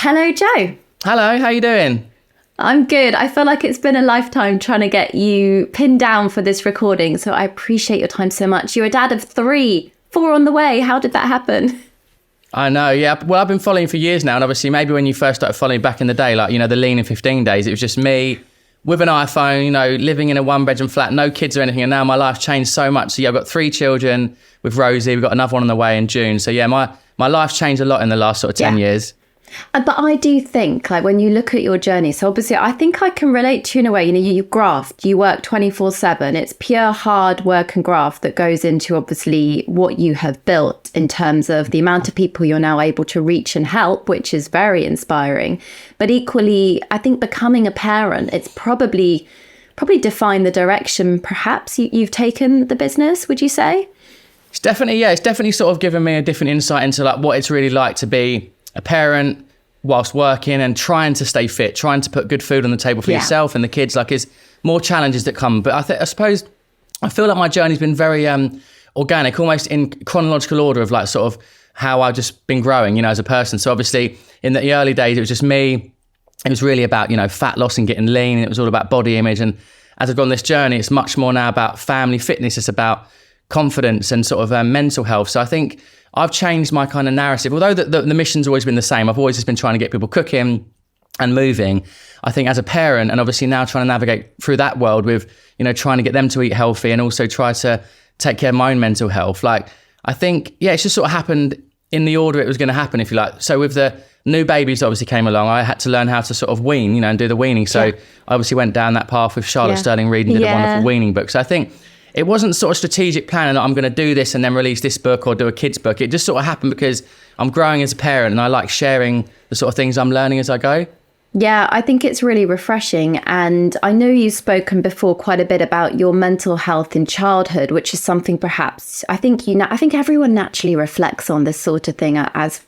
Hello, Joe. Hello, how you doing? I'm good. I feel like it's been a lifetime trying to get you pinned down for this recording, so I appreciate your time so much. You're a dad of 3, 4 on the way. How did that happen? I know, yeah. Well, I've been following for years now, and obviously maybe when you first started following back in the day, like, the lean in 15 days, it was just me with an iPhone, living in a 1-bedroom flat, no kids or anything, and now my life's changed so much. So yeah, I've got 3 children with Rosie, we've got another one on the way in June. So yeah, my life's changed a lot in the last sort of 10 years. But I do think, like, when you look at your journey, so obviously I think I can relate to you in a way. You graft, you work 24/7. It's pure hard work and graft that goes into obviously what you have built in terms of the amount of people you're now able to reach and help, which is very inspiring. But equally, I think becoming a parent, it's probably defined the direction perhaps you've taken the business, would you say? It's definitely sort of given me a different insight into like what it's really like to be a parent whilst working and trying to stay fit, trying to put good food on the table for yourself and the kids. Like, there's more challenges that come. But I suppose I feel like my journey's been very organic, almost in chronological order of like sort of how I've just been growing, as a person. So obviously in the early days, it was just me. It was really about, fat loss and getting lean. And it was all about body image. And as I've gone this journey, it's much more now about family fitness. It's about confidence and sort of mental health. So I think I've changed my kind of narrative. Although the mission's always been the same, I've always just been trying to get people cooking and moving. I think as a parent, and obviously now trying to navigate through that world with, trying to get them to eat healthy and also try to take care of my own mental health. Like, I think, it's just sort of happened in the order it was going to happen, if you like. So with the new babies obviously came along, I had to learn how to sort of wean, and do the weaning. So I obviously went down that path with Charlotte Sterling Reid and did a wonderful weaning book. So I think it wasn't sort of strategic planning that I'm going to do this and then release this book or do a kid's book. It just sort of happened because I'm growing as a parent and I like sharing the sort of things I'm learning as I go. Yeah, I think it's really refreshing. And I know you've spoken before quite a bit about your mental health in childhood, which is something perhaps I think everyone naturally reflects on this sort of thing as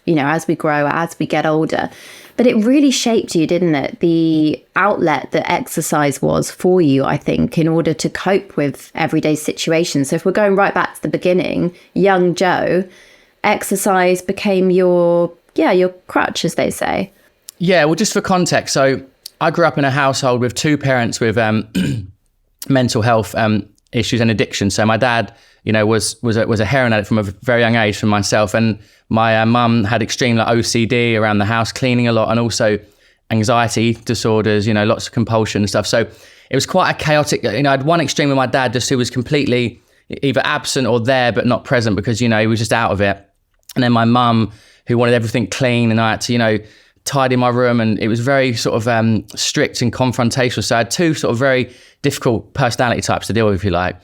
we grow, as we get older. But it really shaped you, didn't it? The outlet that exercise was for you, I think, in order to cope with everyday situations. So if we're going right back to the beginning, young Joe, exercise became your crutch, as they say. Yeah, well, just for context, so I grew up in a household with 2 parents with mental health issues and addiction. So my dad, was a heroin addict from a very young age, from myself, and my mum had extreme OCD around the house, cleaning a lot, and also anxiety disorders, lots of compulsion and stuff. So it was quite a chaotic, I had one extreme with my dad just who was completely either absent or there but not present because, he was just out of it. And then my mum, who wanted everything clean, and I had to, tidy my room, and it was very sort of strict and confrontational. So I had 2 sort of very difficult personality types to deal with, if you like.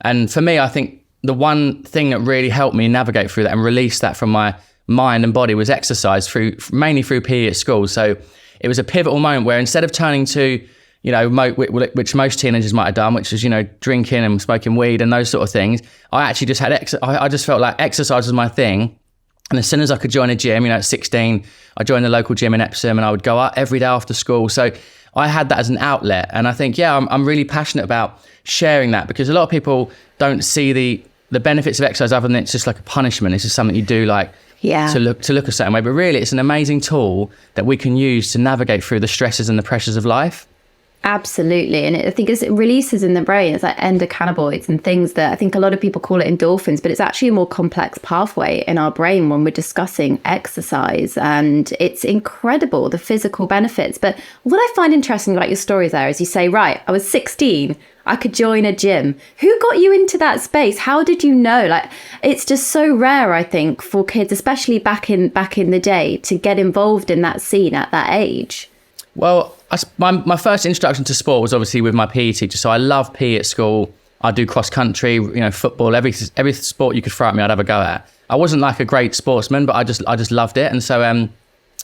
And for me, I think the one thing that really helped me navigate through that and release that from my mind and body was exercise, mainly through PE at school. So it was a pivotal moment where instead of turning to, which most teenagers might have done, which is, drinking and smoking weed and those sort of things, I actually just I just felt like exercise was my thing. And as soon as I could join a gym, at 16, I joined the local gym in Epsom and I would go out every day after school. So I had that as an outlet. And I think, I'm really passionate about sharing that because a lot of people don't see the benefits of exercise other than it's just like a punishment. It's just something you do to look a certain way. But really, it's an amazing tool that we can use to navigate through the stresses and the pressures of life. Absolutely. And I think it releases in the brain, it's like endocannabinoids and things that I think a lot of people call it endorphins, but it's actually a more complex pathway in our brain when we're discussing exercise. And it's incredible, the physical benefits. But what I find interesting about your story there is you say, right, I was 16, I could join a gym. Who got you into that space? How did you know? Like, it's just so rare, I think, for kids, especially back in the day, to get involved in that scene at that age. Well, my first introduction to sport was obviously with my PE teacher. So I love PE at school. I do cross country, football, every sport you could throw at me, I'd have a go at. I wasn't like a great sportsman, but I just loved it. And so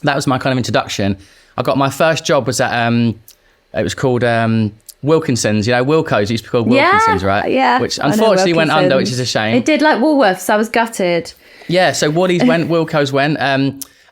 that was my kind of introduction. I got my first job was at, it was called Wilkinson's, Wilco's, it used to be called Wilkinson's, right? Yeah. Which unfortunately went under, which is a shame. It did, like Woolworths, I was gutted. Yeah, so Woolies went, Wilco's went.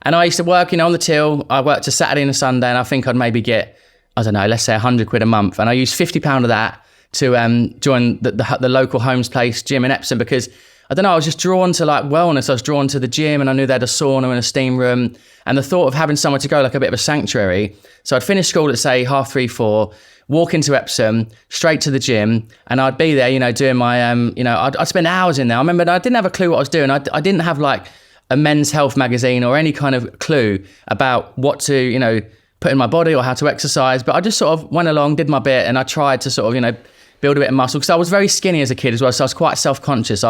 And I used to work, on the till. I worked a Saturday and a Sunday, and I think I'd maybe get, I don't know, let's say £100 a month. And I used £50 of that to join the local Holmes Place gym in Epsom because I don't know, I was just drawn to like wellness. I was drawn to the gym, and I knew they had a sauna and a steam room, and the thought of having somewhere to go, like a bit of a sanctuary. So I'd finish school at say 3:30, 4, walk into Epsom, straight to the gym, and I'd be there, you know, doing my, I'd spend hours in there. I remember I didn't have a clue what I was doing. I didn't have like a men's health magazine or any kind of clue about what to, you know, put in my body or how to exercise. But I just sort of went along, did my bit, and I tried to sort of, you know, build a bit of muscle, because I was very skinny as a kid as well. So I was quite self-conscious.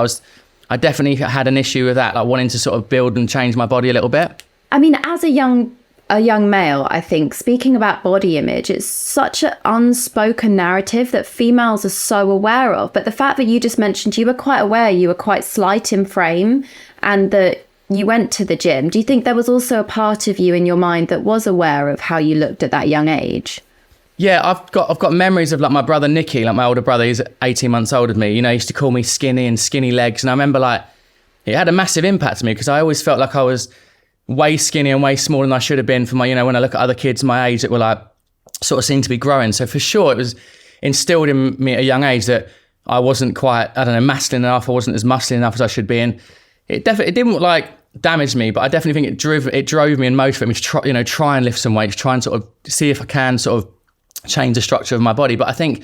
I definitely had an issue with that, like wanting to sort of build and change my body a little bit. I mean, as a young male, I think, speaking about body image, it's such an unspoken narrative that females are so aware of. But the fact that you just mentioned you were quite aware, you were quite slight in frame, and that you went to the gym. Do you think there was also a part of you in your mind that was aware of how you looked at that young age? Yeah, I've got memories of like my brother Nicky, like my older brother. He's 18 months older than me. You know, he used to call me skinny and skinny legs. And I remember like it had a massive impact on me, because I always felt like I was way skinny and way smaller than I should have been for my, you know, when I look at other kids my age that were like sort of seemed to be growing. So for sure, it was instilled in me at a young age that I wasn't quite, I don't know, masculine enough. I wasn't as muscular enough as I should be. And it didn't like damage me, but I definitely think it drove me and motivated me to try and lift some weights, try and sort of see if I can sort of change the structure of my body. But I think,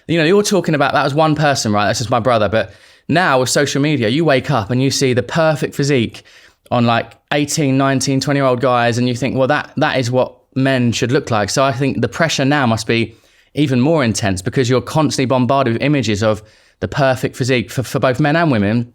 you know, you're talking about, that was one person, right? That's just my brother. But now with social media, you wake up and you see the perfect physique on like 18, 19, 20-year-old guys, and you think, well, that is what men should look like. So I think the pressure now must be even more intense, because you're constantly bombarded with images of the perfect physique for both men and women,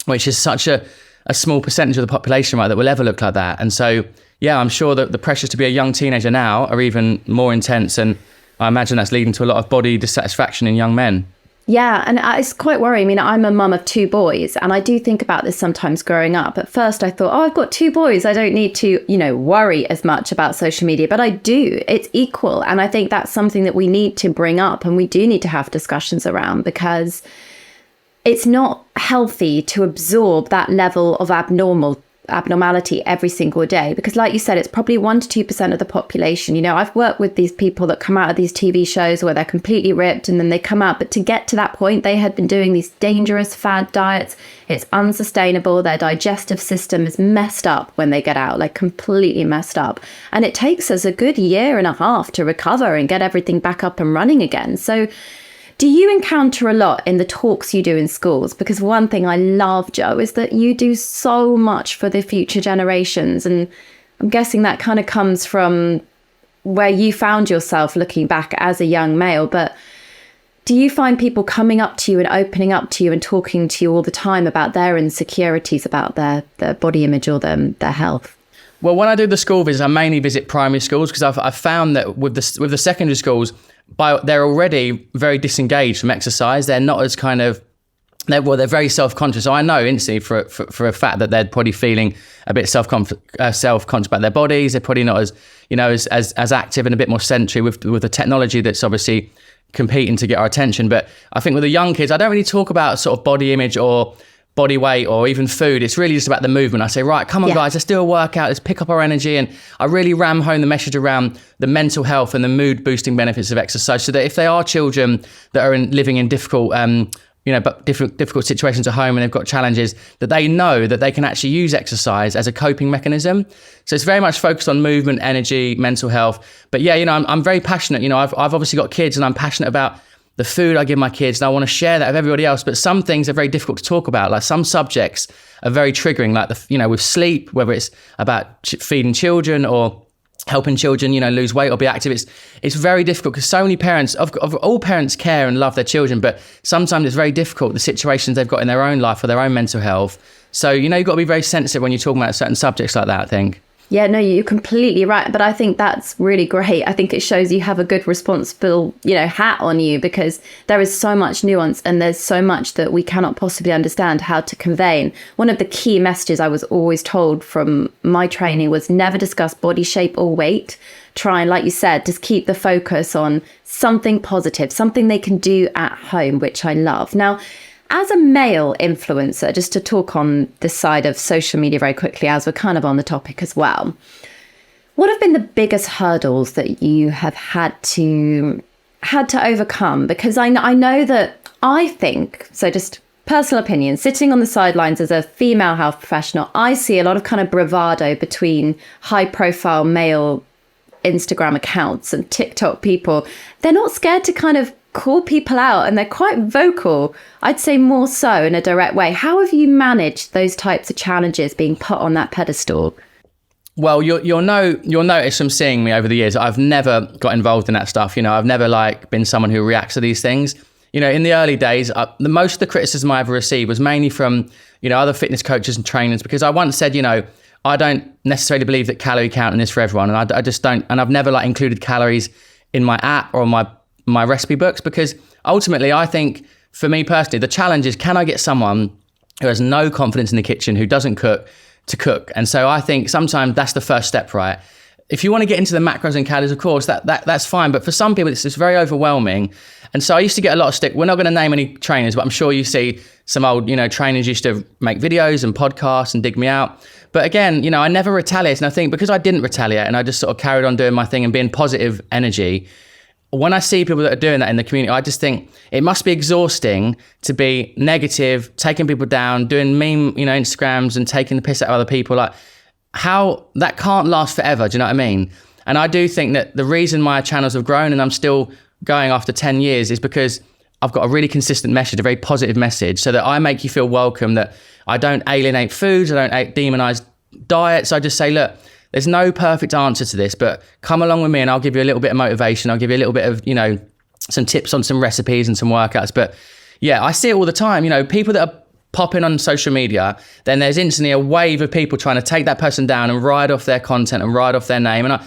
which is such a small percentage of the population, right, that will ever look like that. And so, yeah, I'm sure that the pressures to be a young teenager now are even more intense, and I imagine that's leading to a lot of body dissatisfaction in young men. Yeah, and it's quite worrying. I mean, I'm a mum of 2 boys, and I do think about this sometimes growing up. At first, I thought, I've got 2 boys. I don't need to, you know, worry as much about social media, but I do. It's equal. And I think that's something that we need to bring up, and we do need to have discussions around, because it's not healthy to absorb that level of abnormality every single day, because like you said, it's probably 1% to 2% of the population. You know, I've worked with these people that come out of these TV shows where they're completely ripped and then they come out, but to get to that point, they had been doing these dangerous fad diets. It's unsustainable. Their digestive system is messed up when they get out, like completely messed up. And it takes us a good 1.5 years to recover and get everything back up and running again. So do you encounter a lot in the talks you do in schools? Because one thing I love, Joe, is that you do so much for the future generations. And I'm guessing that kind of comes from where you found yourself looking back as a young male. But do you find people coming up to you and opening up to you and talking to you all the time about their insecurities about their body image or their health? Well, when I do the school visits, I mainly visit primary schools, because I've found that with the secondary schools, they're already very disengaged from exercise. They're not as kind of, they're very self-conscious. So I know instantly for a fact that they're probably feeling a bit self-conscious about their bodies. They're probably not as, you know, as active and a bit more sedentary with the technology that's obviously competing to get our attention. But I think with the young kids, I don't really talk about sort of body image or body weight or even food. It's really just about the movement. I say, right, come on, guys, let's do a workout. Let's pick up our energy. And I really ram home the message around the mental health and the mood boosting benefits of exercise, so that if they are children that are living in difficult, difficult situations at home and they've got challenges, that they know that they can actually use exercise as a coping mechanism. So it's very much focused on movement, energy, mental health. But yeah, you know, I'm very passionate. You know, I've obviously got kids, and I'm passionate about the food I give my kids, and I want to share that with everybody else. But some things are very difficult to talk about. Like some subjects are very triggering, like with sleep, whether it's about feeding children or helping children, you know, lose weight or be active. It's very difficult, because so many parents, of all parents, care and love their children, but sometimes it's very difficult, the situations they've got in their own life or their own mental health. So, you know, you've got to be very sensitive when you're talking about certain subjects like that, I think. Yeah, no, you're completely right. But I think that's really great. I think it shows you have a good responsible, you know, hat on you, because there is so much nuance and there's so much that we cannot possibly understand how to convey. And one of the key messages I was always told from my training was never discuss body shape or weight. Try and, like you said, just keep the focus on something positive, something they can do at home, which I love. Now, as a male influencer, just to talk on this side of social media very quickly, as we're kind of on the topic as well, what have been the biggest hurdles that you have had to overcome? Because I know that I think, so just personal opinion, sitting on the sidelines as a female health professional, I see a lot of kind of bravado between high profile male Instagram accounts and TikTok people. They're not scared to kind of call people out, and they're quite vocal, I'd say more so in a direct way. How have you managed those types of challenges being put on that pedestal? Well, you'll notice from seeing me over the years, I've never got involved in that stuff. I've never been someone who reacts to these things. In the early days, the most of the criticism I ever received was mainly from, other fitness coaches and trainers, because I once said, I don't necessarily believe that calorie counting is for everyone. And I just don't. And I've never included calories in my app or my recipe books, because ultimately I think, for me personally, the challenge is, can I get someone who has no confidence in the kitchen, who doesn't cook, to cook? And so I think sometimes that's the first step, right? If you want to get into the macros and calories, of course, that's fine. But for some people, it's just very overwhelming. And so I used to get a lot of stick. We're not going to name any trainers, but I'm sure you see some old, trainers used to make videos and podcasts and dig me out. But again, I never retaliate. And I think because I didn't retaliate and I just sort of carried on doing my thing and being positive energy, when I see people that are doing that in the community, I just think it must be exhausting to be negative, taking people down, doing meme, Instagrams and taking the piss out of other people. How that can't last forever. Do you know what I mean? And I do think that the reason my channels have grown and I'm still going after 10 years is because I've got a really consistent message, a very positive message, so that I make you feel welcome, that I don't alienate foods, I don't demonize diets. I just say, look, there's no perfect answer to this, but come along with me and I'll give you a little bit of motivation. I'll give you a little bit of, some tips on some recipes and some workouts. But yeah, I see it all the time. People that are popping on social media, then there's instantly a wave of people trying to take that person down and ride off their content and ride off their name. And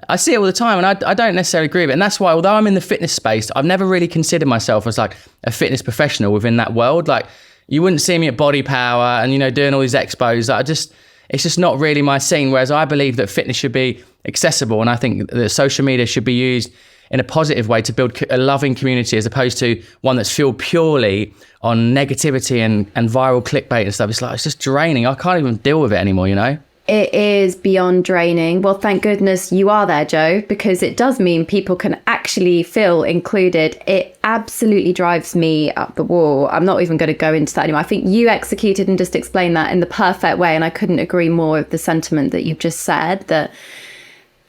I see it all the time, and I don't necessarily agree with it. And that's why, although I'm in the fitness space, I've never really considered myself as a fitness professional within that world. You wouldn't see me at Body Power and, doing all these expos. It's just not really my scene. Whereas I believe that fitness should be accessible, and I think that social media should be used in a positive way to build a loving community, as opposed to one that's fueled purely on negativity and viral clickbait and stuff. It's just draining. I can't even deal with it anymore, It is beyond draining. Well, thank goodness you are there, Joe, because it does mean people can actually feel included. It absolutely drives me up the wall. I'm not even going to go into that anymore. I think you executed and just explained that in the perfect way. And I couldn't agree more with the sentiment that you've just said, that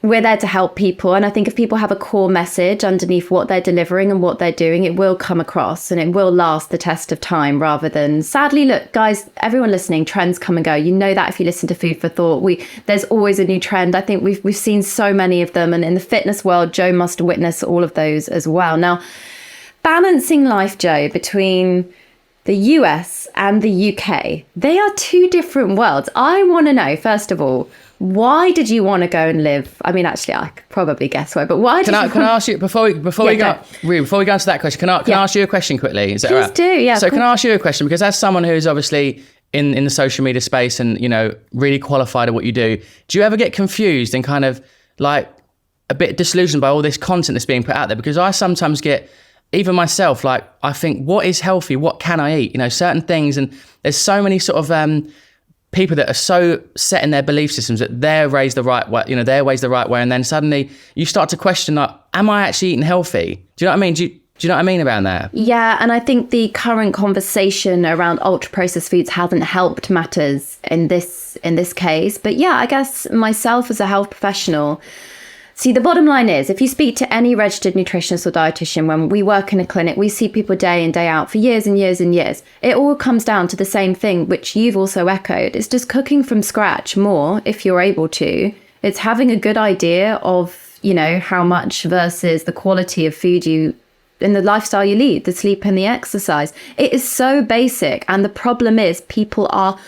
we're there to help people. And I think if people have a core message underneath what they're delivering and what they're doing, it will come across and it will last the test of time, rather than, sadly, look, guys, everyone listening, trends come and go. You know that if you listen to Food for Thought, there's always a new trend. I think we've seen so many of them. And in the fitness world, Joe must witness all of those as well. Now, balancing life, Joe, between the US and the UK, they are two different worlds. I want to know, first of all, why did you want to go and live? I mean, actually, I could probably guess why, but why can I ask you, before we go into that question, can I ask you a question quickly? Is that Please right? do, yeah. So can I ask you a question? Because as someone who's obviously in the social media space and, really qualified at what you do you ever get confused and kind of a bit disillusioned by all this content that's being put out there? Because I sometimes get, even myself, I think, what is healthy? What can I eat? Certain things. And there's so many sort of people that are so set in their belief systems that their way's the right way, their way's the right way. And then suddenly you start to question, am I actually eating healthy? Do you know what I mean? Do you know what I mean about that? Yeah, and I think the current conversation around ultra-processed foods hasn't helped matters in this case. But yeah, I guess myself as a health professional, see, the bottom line is, if you speak to any registered nutritionist or dietitian, when we work in a clinic, we see people day in, day out for years and years and years. It all comes down to the same thing, which you've also echoed. It's just cooking from scratch more, if you're able to. It's having a good idea of, how much versus the quality of food in the lifestyle you lead, the sleep and the exercise. It is so basic. And the problem is people are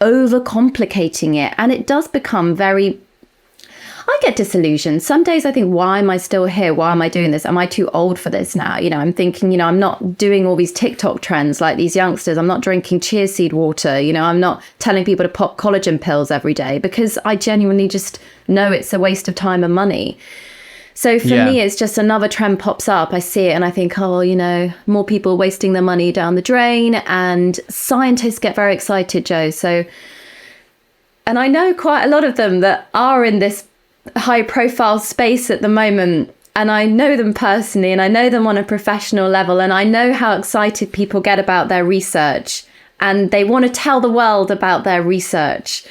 overcomplicating it. And it does become I get disillusioned. Some days I think, why am I still here? Why am I doing this? Am I too old for this now? I'm thinking, I'm not doing all these TikTok trends like these youngsters. I'm not drinking chia seed water. I'm not telling people to pop collagen pills every day, because I genuinely just know it's a waste of time and money. So for me, it's just another trend pops up. I see it and I think, more people wasting their money down the drain, and scientists get very excited, Joe. So, and I know quite a lot of them that are in this high profile space at the moment, and I know them personally and I know them on a professional level, and I know how excited people get about their research and they want to tell the world about their research.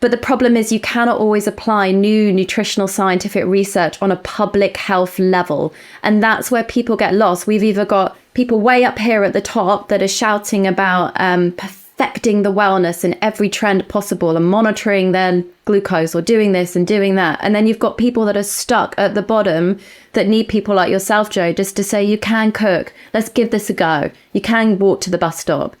But the problem is you cannot always apply new nutritional scientific research on a public health level. And that's where people get lost. We've either got people way up here at the top that are shouting about perfecting the wellness in every trend possible and monitoring their glucose or doing this and doing that. And then you've got people that are stuck at the bottom that need people like yourself, Joe, just to say, you can cook. Let's give this a go. You can walk to the bus stop.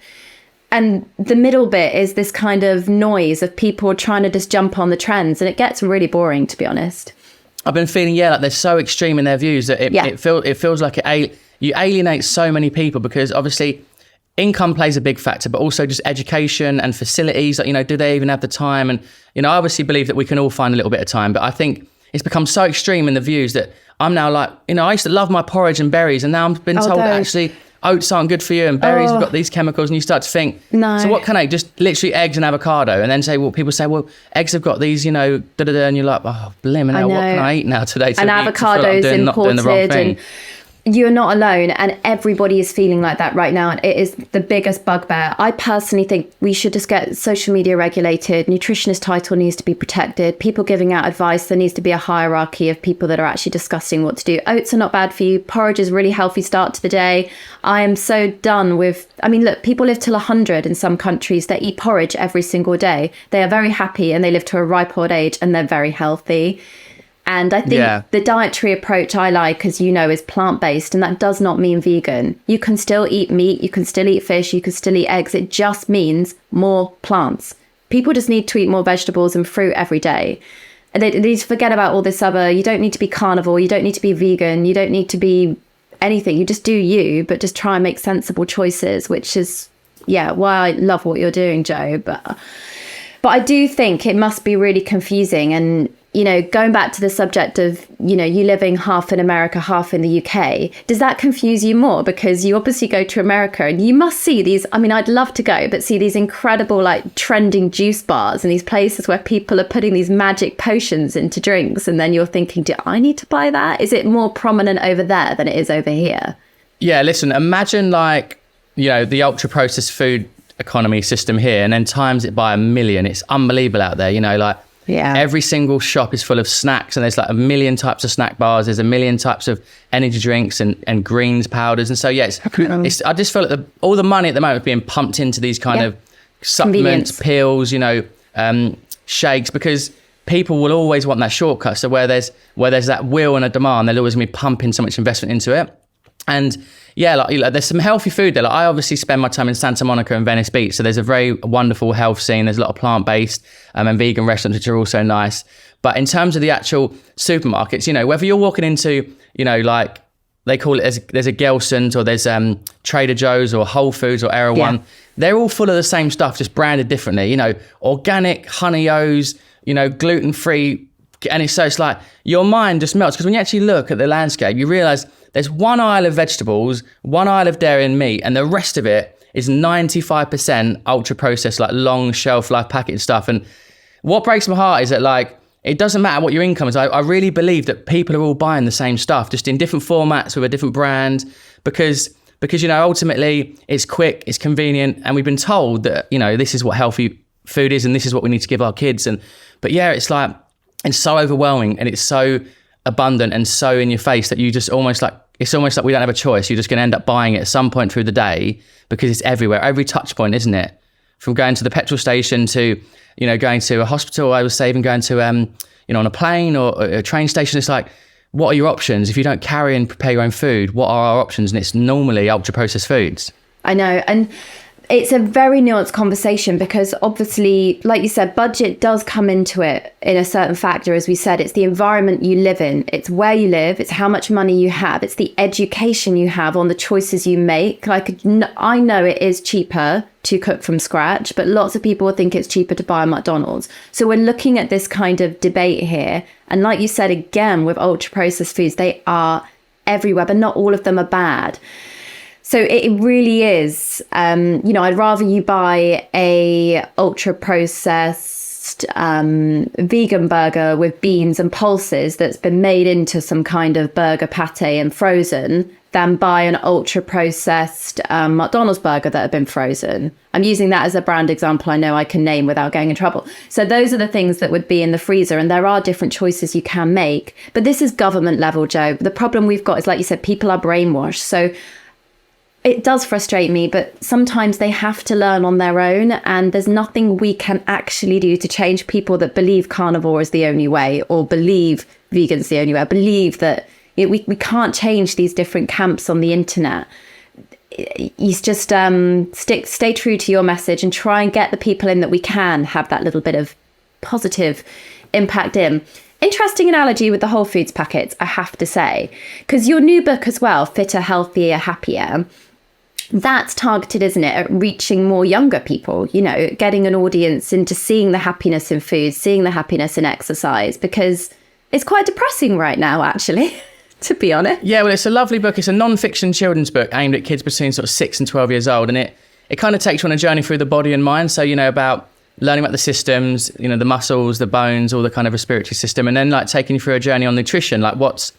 And the middle bit is this kind of noise of people trying to just jump on the trends. And it gets really boring, to be honest. I've been feeling, like they're so extreme in their views that it feels like you alienate so many people, because obviously income plays a big factor, but also just education and facilities. Like, do they even have the time? And, I obviously believe that we can all find a little bit of time, but I think it's become so extreme in the views that I'm now like, I used to love my porridge and berries, and now I've been told that actually oats aren't good for you and berries have got these chemicals, and you start to think, no. So what can I just literally eggs and avocado, and then say, people say, well, eggs have got these, and you're like, oh, blimmin' hell, what can I eat now today? And avocados imported, and you're not alone, and everybody is feeling like that right now, and it is the biggest bugbear. I personally think we should just get social media regulated. Nutritionist title needs to be protected. People giving out advice, there needs to be a hierarchy of people that are actually discussing what to do. Oats are not bad for you. Porridge is a really healthy start to the day. I am so done with, look, people live till 100 in some countries. They eat porridge every single day. They are very happy and they live to a ripe old age and they're very healthy. And I think the dietary approach I like, as you know, is plant-based, and that does not mean vegan. You can still eat meat, you can still eat fish, you can still eat eggs. It just means more plants. People just need to eat more vegetables and fruit every day. And they need to forget about all this other, you don't need to be carnivore, you don't need to be vegan, you don't need to be anything. You just do you, but just try and make sensible choices, which is, why I love what you're doing, Joe. But I do think it must be really confusing. And going back to the subject of, you living half in America, half in the UK, does that confuse you more? Because you obviously go to America and you must see these, I'd love to go, but see these incredible, like, trending juice bars and these places where people are putting these magic potions into drinks. And then you're thinking, do I need to buy that? Is it more prominent over there than it is over here? Yeah, listen, imagine the ultra processed food economy system here and then times it by 1 million. It's unbelievable out there, every single shop is full of snacks, and there's like 1 million types of snack bars. There's 1 million types of energy drinks and greens powders. And so, it's I just feel like all the money at the moment is being pumped into these kind of supplements, pills, shakes, because people will always want that shortcut. So where there's that will and a demand, they'll always be pumping so much investment into it. And there's some healthy food there. Like, I obviously spend my time in Santa Monica and Venice Beach, so there's a very wonderful health scene. There's a lot of plant-based and vegan restaurants, which are also nice. But in terms of the actual supermarkets, whether you're walking into, like they call it, there's a Gelson's or there's Trader Joe's or Whole Foods or Erewhon, they're all full of the same stuff, just branded differently. Organic honey O's, gluten-free, and it's like your mind just melts, because when you actually look at the landscape, you realise there's one aisle of vegetables, one aisle of dairy and meat, and the rest of it is 95% ultra-processed, like long shelf life packaged stuff. And what breaks my heart is that, like, it doesn't matter what your income is. I really believe that people are all buying the same stuff, just in different formats with a different brand, because ultimately it's quick, it's convenient, and we've been told that, this is what healthy food is and this is what we need to give our kids. But it's like, it's so overwhelming and it's so abundant and so in your face that you just it's almost like we don't have a choice. You're just going to end up buying it at some point through the day because it's everywhere, every touch point, isn't it? From going to the petrol station to, going to a hospital, I was even going to, on a plane or a train station. It's like, what are your options? If you don't carry and prepare your own food, what are our options? And it's normally ultra processed foods. I know. And it's a very nuanced conversation because obviously, like you said, budget does come into it in a certain factor. As we said, it's the environment you live in. It's where you live. It's how much money you have. It's the education you have on the choices you make. Like, I know it is cheaper to cook from scratch, but lots of people think it's cheaper to buy a McDonald's. So we're looking at this kind of debate here. And like you said, again, with ultra processed foods, they are everywhere, but not all of them are bad. So it really is, I'd rather you buy a ultra processed vegan burger with beans and pulses that's been made into some kind of burger pate and frozen than buy an ultra processed McDonald's burger that had been frozen. I'm using that as a brand example I know I can name without getting in trouble. So those are the things that would be in the freezer, and there are different choices you can make. But this is government level, Joe. The problem we've got is, like you said, people are brainwashed. So it does frustrate me, but sometimes they have to learn on their own, and there's nothing we can actually do to change people that believe carnivore is the only way, or believe vegan's the only way, believe that we can't change these different camps on the internet. You just stay true to your message and try and get the people in that we can have that little bit of positive impact in. Interesting analogy with the Whole Foods packets, I have to say, because your new book as well, Fitter, Healthier, Happier, that's targeted, isn't it, at reaching more younger people, you know, getting an audience into seeing the happiness in food, seeing the happiness in exercise, because it's quite depressing right now, actually. To be honest. Yeah, well, it's a lovely book. It's a non-fiction children's book aimed at kids between sort of 6 and 12 years old. And it kind of takes you on a journey through the body and mind. So, you know, about learning about the systems, you know, the muscles, the bones, all the kind of respiratory system. And then like taking you through a journey on nutrition, like what's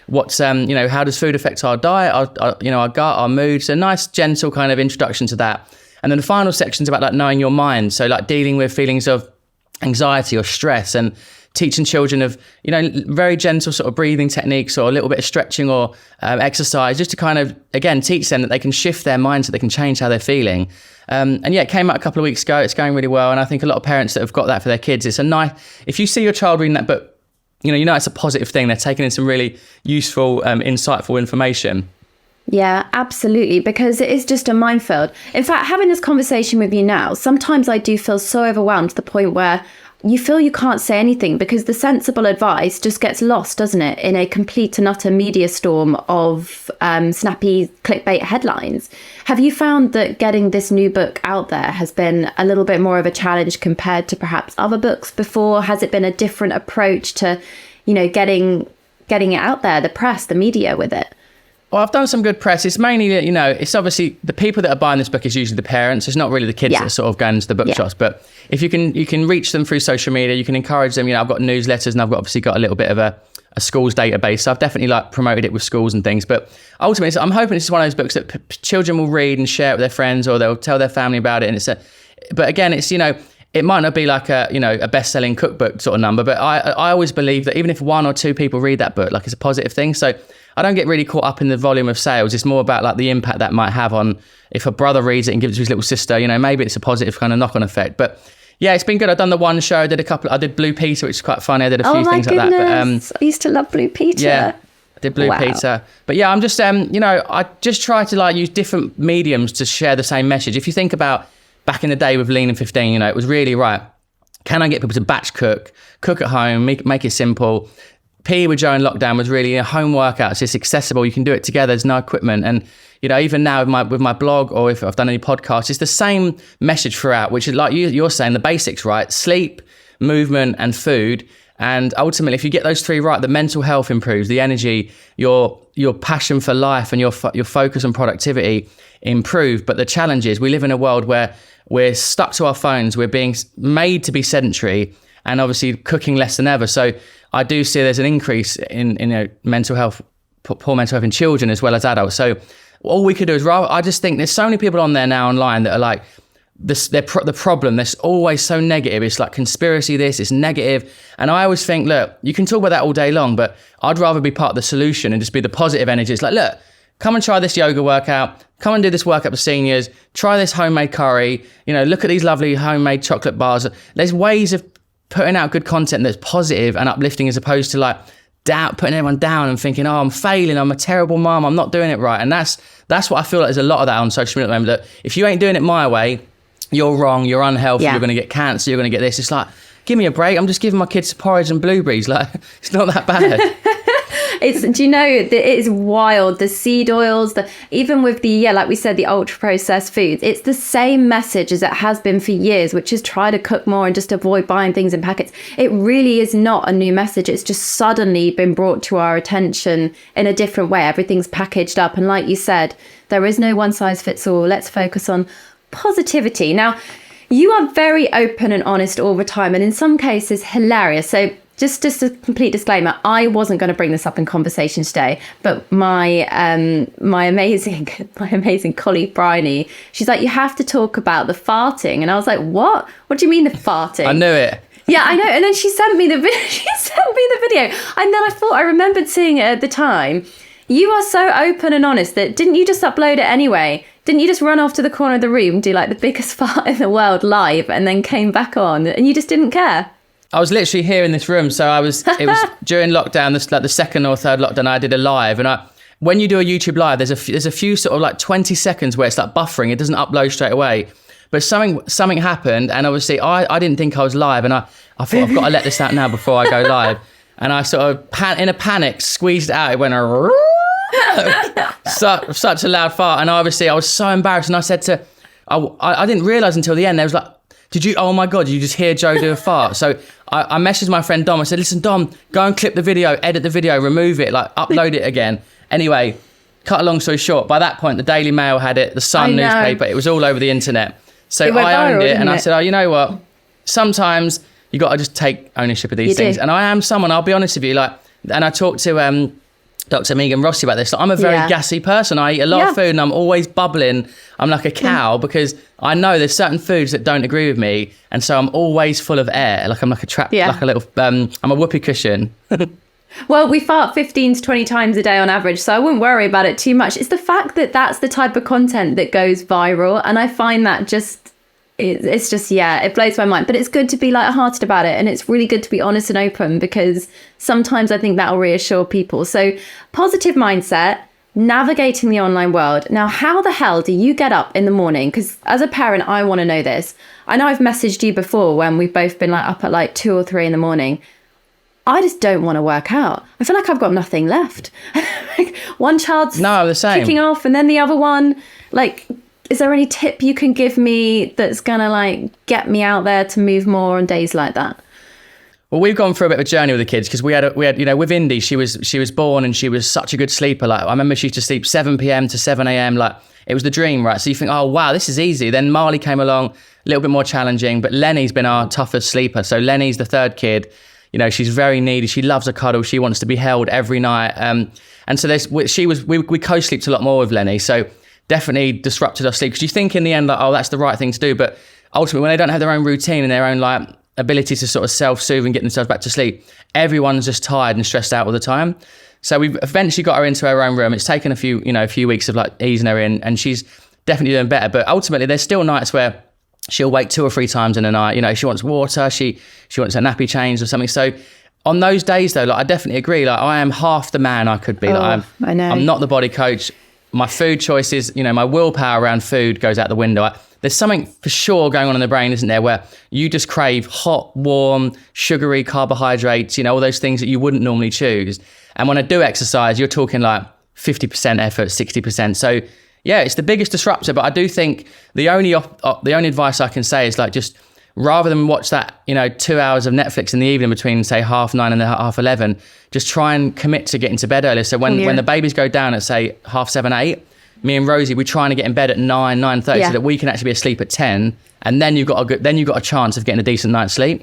you know, how does food affect our diet, our you know, our gut, our moods. A nice, gentle kind of introduction to that. And then the final section's about like knowing your mind. So like dealing with feelings of anxiety or stress, and teaching children of, you know, very gentle sort of breathing techniques or a little bit of stretching or exercise, just to kind of, again, teach them that they can shift their mind so they can change how they're feeling. And yeah, it came out a couple of weeks ago. It's going really well. And I think a lot of parents that have got that for their kids, it's a nice, if you see your child reading that book, you know, it's a positive thing. They're taking in some really useful, insightful information. Yeah, absolutely, because it is just a minefield. In fact, having this conversation with you now, sometimes I do feel so overwhelmed to the point where you feel you can't say anything, because the sensible advice just gets lost, doesn't it, in a complete and utter media storm of snappy clickbait headlines. Have you found that getting this new book out there has been a little bit more of a challenge compared to perhaps other books before? Has it been a different approach to, you know, getting it out there, the press, the media with it? Well, I've done some good press. It's mainly, you know, it's obviously the people that are buying this book is usually the parents. It's not really the kids that are sort of going into the bookshops. But if you can reach them through social media, you can encourage them. You know, I've got newsletters, and I've obviously got a little bit of a schools database. So I've definitely like promoted it with schools and things. But ultimately, I'm hoping this is one of those books that children will read and share it with their friends, or they'll tell their family about it. And but again, it's, you know, it might not be like a, you know, a best-selling cookbook sort of number, but I always believe that even if 1 or 2 people read that book, like, it's a positive thing. So I don't get really caught up in the volume of sales. It's more about like the impact that might have on, if a brother reads it and gives it to his little sister, you know, maybe it's a positive kind of knock-on effect. But yeah, it's been good. I've done the one show. I did Blue Peter, which is quite funny. I did a few things like that. But I used to love Blue Peter. Yeah, I did Blue Peter. But yeah, I'm just, you know, I just try to like use different mediums to share the same message. If you think about back in the day with Lean and 15, you know, it was really right. Can I get people to batch cook at home, make it simple? PE with Joe in lockdown was really a home workout. It's accessible. You can do it together. There's no equipment. And, you know, even now with my blog, or if I've done any podcasts, it's the same message throughout, which is like you're saying, the basics, right? Sleep, movement, and food. And ultimately, if you get those 3 right, the mental health improves, the energy, your passion for life, and your focus and productivity improve. But the challenge is we live in a world where we're stuck to our phones. We're being made to be sedentary, and obviously cooking less than ever. So I do see there's an increase in you know, mental health, poor mental health in children as well as adults. So all we could do is I just think there's so many people on there now online that are like, the problem, there's always so negative. It's like conspiracy, it's negative. And I always think, look, you can talk about that all day long, but I'd rather be part of the solution and just be the positive energy. It's like, look, come and try this yoga workout. Come and do this workout for seniors. Try this homemade curry. You know, look at these lovely homemade chocolate bars. There's ways of putting out good content that's positive and uplifting, as opposed to like putting everyone down and thinking, oh, I'm failing. I'm a terrible mom. I'm not doing it right. And that's what I feel like there's a lot of that on social media at the moment, that if you ain't doing it my way, you're wrong, you're unhealthy, you're going to get cancer, you're going to get this. It's like, give me a break. I'm just giving my kids porridge and blueberries. Like, it's not that bad. Do you know, it is wild. The seed oils, even with like we said, the ultra processed foods, it's the same message as it has been for years, which is try to cook more and just avoid buying things in packets. It really is not a new message. It's just suddenly been brought to our attention in a different way. Everything's packaged up. And like you said, there is no one size fits all. Let's focus on positivity. Now, you are very open and honest all the time, and in some cases hilarious. So just a complete disclaimer. I wasn't going to bring this up in conversation today, but my amazing colleague Bryony, she's like, you have to talk about the farting, and I was like, what? What do you mean the farting? I knew it. Yeah, I know. And then she sent me the video. And then I remembered seeing it at the time. You are so open and honest that didn't you just upload it anyway? Didn't you just run off to the corner of the room, do like the biggest fart in the world live, and then came back on, and you just didn't care? I was literally here in this room. So it was during lockdown, like the second or third lockdown, I did a live. And when you do a YouTube live, there's a few sort of like 20 seconds where it's like buffering. It doesn't upload straight away. But something happened, and obviously I didn't think I was live, and I thought I've got to let this out now before I go live. And I sort of, in a panic, squeezed it out. It went such a loud fart, and obviously I was so embarrassed. And I said to, I didn't realise until the end. There was like, oh my God, did you just hear Joe do a fart? So I messaged my friend Dom. I said, listen, Dom, go and clip the video, edit the video, remove it, like upload it again. Anyway, cut a long story short, by that point, the Daily Mail had it, the Sun newspaper, it was all over the internet. So I owned it, and I said, you know what? Sometimes you got to just take ownership of these things. And I am someone, I'll be honest with you, like, and I talked to Dr. Megan Rossi about this. Like, I'm a very gassy person. I eat a lot of food, and I'm always bubbling. I'm like a cow because I know there's certain foods that don't agree with me, and so I'm always full of air. Like I'm like a trap, like a little. I'm a whoopee cushion. Well, we fart 15 to 20 times a day on average, so I wouldn't worry about it too much. It's the fact that that's the type of content that goes viral, and I find that it's just, it blows my mind. But it's good to be lighthearted about it, and it's really good to be honest and open, because sometimes I think that'll reassure people. So positive mindset, navigating the online world. Now, how the hell do you get up in the morning? Because as a parent, I want to know this. I know I've messaged you before when we've both been like up at like 2 or 3 in the morning. I just don't want to work out. I feel like I've got nothing left. Like one child's the same. kicking off, and then the other one. Like, is there any tip you can give me that's gonna like get me out there to move more on days like that? Well, we've gone through a bit of a journey with the kids, because we had with Indy, she was born and she was such a good sleeper. Like I remember she used to sleep 7 p.m. to 7 a.m. Like it was the dream, right? So you think, oh wow, this is easy. Then Marley came along, a little bit more challenging, but Lenny's been our toughest sleeper. So Lenny's the third kid. You know, she's very needy. She loves a cuddle. She wants to be held every night. And so we co-slept a lot more with Lenny. So definitely disrupted our sleep, because you think in the end, like, oh, that's the right thing to do. But ultimately, when they don't have their own routine and their own like ability to sort of self-soothe and get themselves back to sleep, everyone's just tired and stressed out all the time. So we've eventually got her into her own room. It's taken a few weeks of like easing her in, and she's definitely doing better. But ultimately, there's still nights where she'll wake 2 or 3 times in a night. You know, she wants water, she wants her nappy changed or something. So on those days though, like I definitely agree. Like I am half the man I could be. Like I know. I'm not the body coach. My food choices, my willpower around food goes out the window. There's something for sure going on in the brain, isn't there, where you just crave hot, warm, sugary carbohydrates, all those things that you wouldn't normally choose. And when I do exercise, you're talking like 50% effort, 60%. So yeah, it's the biggest disruptor. But I do think the only advice I can say is like, just rather than watch that, 2 hours of Netflix in the evening between say 9:30 and 11:30, just try and commit to getting to bed earlier. So when the babies go down at say 7:30, 8, me and Rosie, we're trying to get in bed at 9:30 so that we can actually be asleep at 10, and then you've got a chance of getting a decent night's sleep.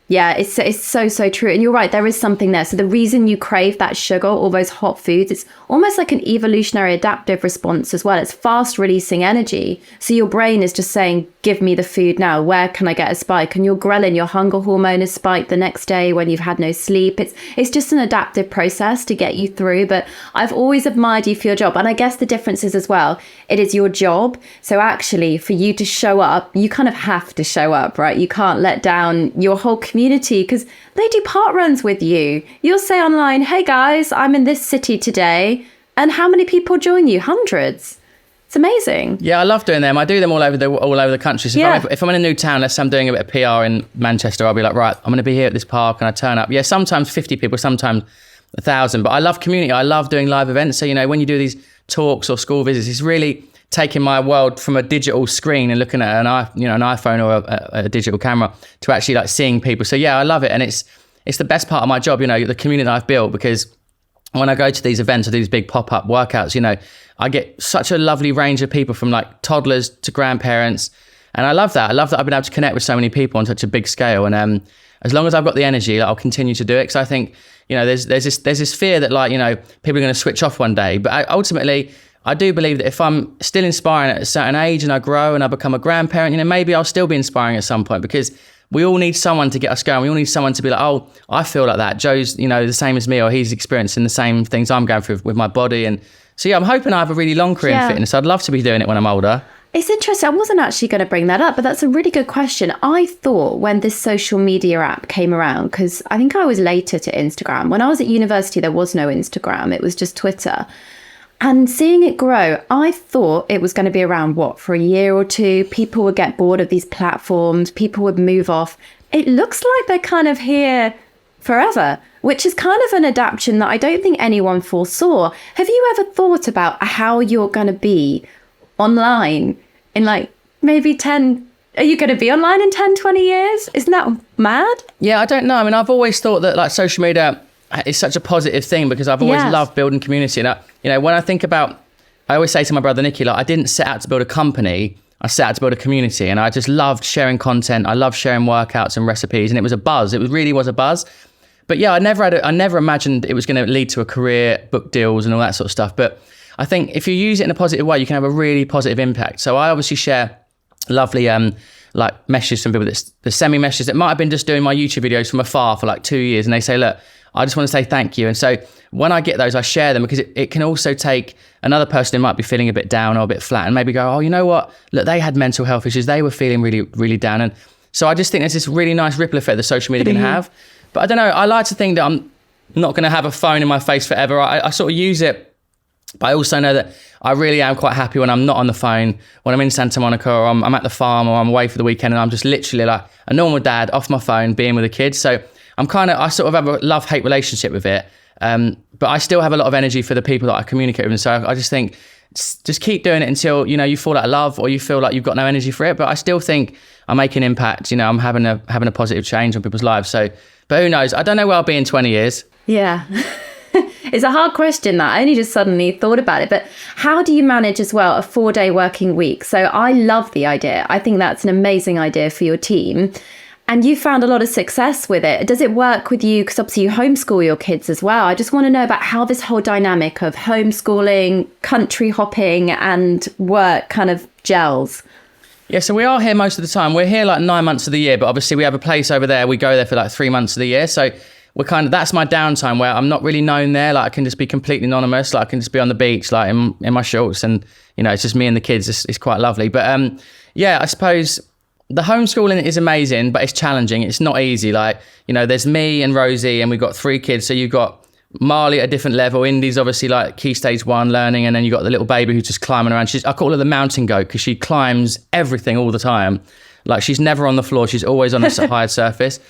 Yeah, it's so true. And you're right, there is something there. So the reason you crave that sugar, all those hot foods, it's almost like an evolutionary adaptive response as well. It's fast releasing energy. So your brain is just saying, give me the food now. Where can I get a spike? And your ghrelin, your hunger hormone, is spiked the next day when you've had no sleep. It's just an adaptive process to get you through. But I've always admired you for your job. And I guess the difference is as well, it is your job. So actually for you to show up, you kind of have to show up, right? You can't let down your whole community, because they do park runs with you. You'll say online, hey guys, I'm in this city today. And how many people join you? Hundreds. It's amazing. Yeah, I love doing them. I do them all over the country. So if I'm in a new town, let's say I'm doing a bit of PR in Manchester, I'll be like, right, I'm going to be here at this park, and I turn up. Yeah, sometimes 50 people, sometimes 1,000. But I love community. I love doing live events. So, when you do these talks or school visits, it's really taking my world from a digital screen and looking at an iPhone or a digital camera to actually like seeing people. So yeah, I love it. And it's the best part of my job, the community that I've built, because when I go to these events or these big pop-up workouts, I get such a lovely range of people, from like toddlers to grandparents. And I love that. I've been able to connect with so many people on such a big scale. And as long as I've got the energy, like, I'll continue to do it. Because I think, you know, there's this fear that, like, you know, people are going to switch off one day. But ultimately, I do believe that if I'm still inspiring at a certain age and I grow and I become a grandparent, you know, maybe I'll still be inspiring at some point, because we all need someone to get us going. We all need someone to be like, oh, I feel like that. Joe's, you know, the same as me, or he's experiencing the same things I'm going through with my body. And so, yeah, I'm hoping I have a really long career in fitness. I'd love to be doing it when I'm older. It's interesting. I wasn't actually going to bring that up, but that's a really good question. I thought when this social media app came around, because I think I was later to Instagram. When I was at university, there was no Instagram. It was just Twitter. And seeing it grow, I thought it was going to be around, for a year or two. People would get bored of these platforms. People would move off. It looks like they're kind of here forever, which is kind of an adaptation that I don't think anyone foresaw. Have you ever thought about how you're going to be online in like maybe 10? Are you going to be online in 10, 20 years? Isn't that mad? Yeah, I don't know. I mean, I've always thought that, like, social media is such a positive thing, because I've always loved building community. And you know, when I think about, I always say to my brother Nicky, like, I didn't set out to build a company. I set out to build a community, and I just loved sharing content. I loved sharing workouts and recipes, and it was a buzz. It really was a buzz. But yeah, I never imagined it was going to lead to a career, book deals, and all that sort of stuff. But I think if you use it in a positive way, you can have a really positive impact. So I obviously share lovely like messages from people that send me messages that might have been just doing my YouTube videos from afar for like 2 years, and they say, look, I just want to say thank you. And so when I get those, I share them, because it can also take another person who might be feeling a bit down or a bit flat, and maybe go, oh, you know what? Look, they had mental health issues. They were feeling really, really down. And so I just think there's this really nice ripple effect that social media can have. But I don't know. I like to think that I'm not going to have a phone in my face forever. I sort of use it, but I also know that I really am quite happy when I'm not on the phone, when I'm in Santa Monica, or I'm at the farm, or I'm away for the weekend, and I'm just literally like a normal dad off my phone, being with the kids. So I sort of have a love-hate relationship with it. But I still have a lot of energy for the people that I communicate with. And so I just think, just keep doing it until, you know, you fall out of love, or you feel like you've got no energy for it. But I still think I'm making an impact. You know, I'm having a positive change on people's lives. So, but who knows? I don't know where I'll be in 20 years. Yeah. It's a hard question, that I only just suddenly thought about it. But how do you manage as well a 4-day working week? So I love the idea. I think that's an amazing idea for your team. And you found a lot of success with it. Does it work with you? Because obviously you homeschool your kids as well. I just want to know about how this whole dynamic of homeschooling, country hopping and work kind of gels. Yeah, so we are here most of the time. We're here like 9 months of the year, but obviously we have a place over there. We go there for like 3 months of the year. So that's my downtime, where I'm not really known there. Like, I can just be completely anonymous. Like, I can just be on the beach, like in my shorts, and, you know, it's just me and the kids. It's quite lovely. But yeah, I suppose the homeschooling is amazing, but it's challenging. It's not easy. Like, you know, there's me and Rosie, and we've got 3 kids. So you've got Marley at a different level. Indy's obviously like key stage 1 learning. And then you've got the little baby who's just climbing around. I call her the mountain goat, because she climbs everything all the time. Like, she's never on the floor. She's always on a higher surface.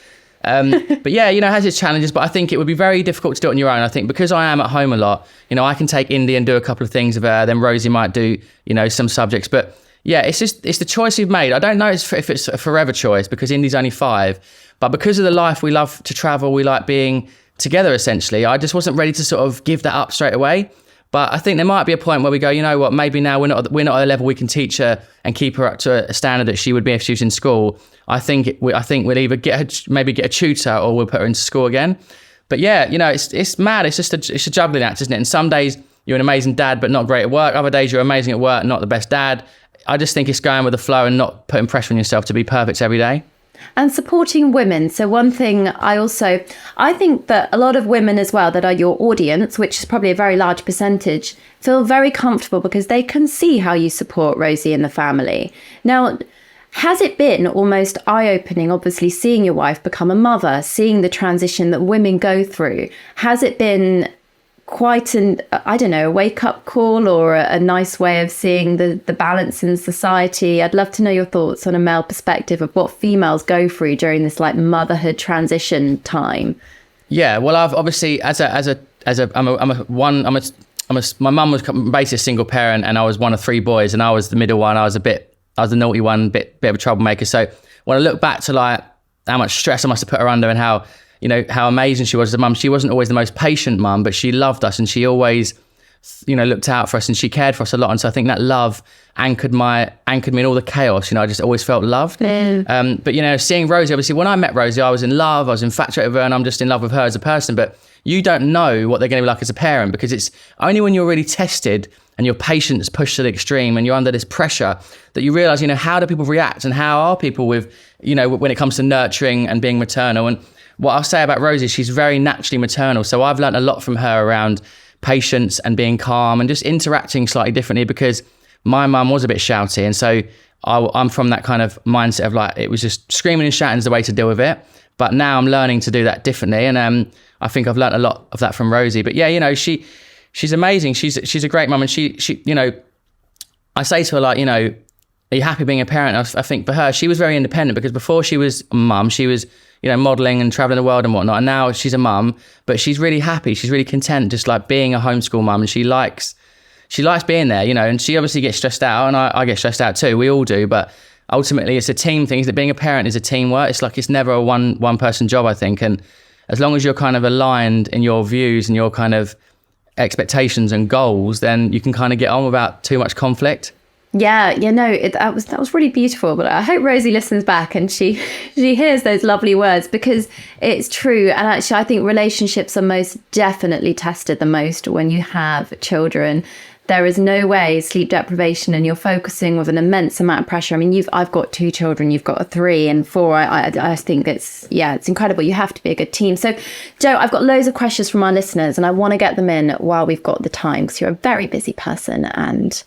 But yeah, you know, it has its challenges, but I think it would be very difficult to do it on your own. I think because I am at home a lot, you know, I can take Indy and do a couple of things with her. Then Rosie might do, you know, some subjects. But yeah, it's the choice you've made. I don't know if it's a forever choice, because Indy's only 5, but because of the life we love to travel, we like being together essentially. I just wasn't ready to sort of give that up straight away. But I think there might be a point where we go, you know what, maybe now we're not at a level we can teach her and keep her up to a standard that she would be if she was in school. I think we'll either get a tutor, or we'll put her into school again. But yeah, you know, it's mad. It's just a juggling act, isn't it? And some days you're an amazing dad, but not great at work. Other days you're amazing at work, not the best dad. I just think it's going with the flow and not putting pressure on yourself to be perfect every day. And supporting women. So one thing I think that a lot of women as well that are your audience, which is probably a very large percentage, feel very comfortable because they can see how you support Rosie and the family. Now, has it been almost eye-opening, obviously, seeing your wife become a mother, seeing the transition that women go through? Has it been quite a wake-up call, or a nice way of seeing the balance in society? I'd love to know your thoughts on a male perspective of what females go through during this like motherhood transition time. Yeah, well, I've obviously my mum was basically a single parent, and I was one of 3 boys, and I was the middle one. I was the naughty one, bit of a troublemaker. So when I look back to like how much stress I must have put her under, and how, you know, how amazing she was as a mum. She wasn't always the most patient mum, but she loved us, and she always looked out for us, and she cared for us a lot. And so I think that love anchored me in all the chaos. I just always felt loved. But seeing Rosie, obviously when I met Rosie, I was in love, I was infatuated with her, and I'm just in love with her as a person. But you don't know what they're going to be like as a parent, because it's only when you're really tested and your patience pushed to the extreme and you're under this pressure that you realize, how do people react, and how are people with, when it comes to nurturing and being maternal. And what I'll say about Rosie, she's very naturally maternal. So I've learned a lot from her around patience and being calm and just interacting slightly differently, because my mum was a bit shouty. And so I'm from that kind of mindset of like, it was just screaming and shouting is the way to deal with it. But now I'm learning to do that differently. And I think I've learned a lot of that from Rosie. But yeah, she's amazing. She's a great mum. And she I say to her, like, are you happy being a parent? I think for her, she was very independent, because before she was a mum, she was, modeling and traveling the world and whatnot. And now she's a mum, but she's really happy. She's really content, just like being a homeschool mum. And she likes being there, and she obviously gets stressed out, and I get stressed out too. We all do. But ultimately it's a team thing. That being a parent is a teamwork. It's like, it's never a one person job, I think. And as long as you're kind of aligned in your views and your kind of expectations and goals, then you can kind of get on without too much conflict. That was really beautiful. But I hope Rosie listens back and she hears those lovely words, because it's true. And actually, I think relationships are most definitely tested the most when you have children. There is no way sleep deprivation, and you're focusing with an immense amount of pressure. I mean, I've got 2 children, you've got 3 and 4. I think it's incredible. You have to be a good team. So, Joe, I've got loads of questions from our listeners, and I want to get them in while we've got the time, because you're a very busy person, and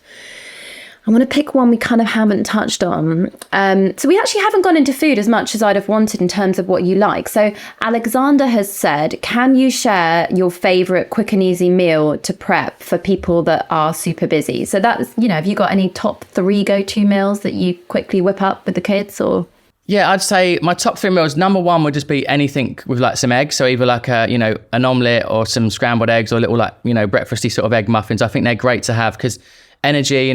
I want to pick one we kind of haven't touched on. So we actually haven't gone into food as much as I'd have wanted in terms of what you like. So Alexander has said, can you share your favourite quick and easy meal to prep for people that are super busy? So that's, have you got any top 3 go-to meals that you quickly whip up with the kids, or? Yeah, I'd say my top 3 meals, number 1 would just be anything with like some eggs. So either like an omelette or some scrambled eggs, or little like, breakfasty sort of egg muffins. I think they're great to have, because energy,